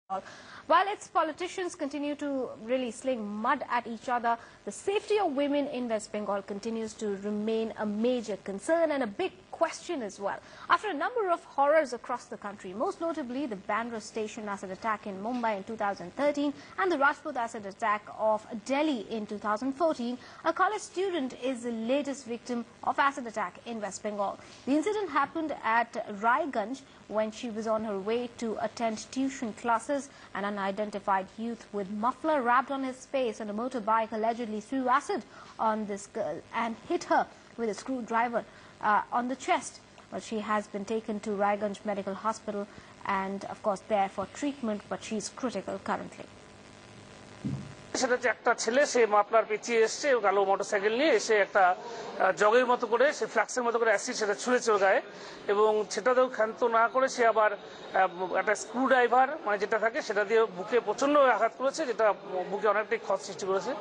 While its politicians continue to really sling mud at each other, the safety of women in West Bengal continues to remain a major concern and a big question as well. After a number of horrors across the country, most notably the Bandra station acid attack in Mumbai in 2013 and the Rajput acid attack of Delhi in 2014, a college student is the latest victim of acid attack in West Bengal. The incident happened at Raiganj when she was on her way to attend tuition classes. An unidentified youth with muffler wrapped on his face and a motorbike allegedly threw acid on this girl and hit her with a screwdriver on the chest. But she has been taken to Raiganj Medical Hospital and of course there for treatment, but she is critical currently. সেটা যে একটা ছেলে সে মাপলার পেঁচিয়ে এসছে কালো motorcycle নিয়ে এসে একটা জগের মতো করে সে ফ্লাক্সের মতো করে অ্যাসিড সেটা ছুঁড়েছে ওর গায়ে এবং সেটাতেও ক্ষান্ত না করে সে আবার একটা স্ক্রু ড্রাইভার মানে যেটা থাকে সেটা দিয়ে বুকে প্রচণ্ড আঘাত করেছে, যেটা বুকে অনেকটাই ক্ষত সৃষ্টি করেছে।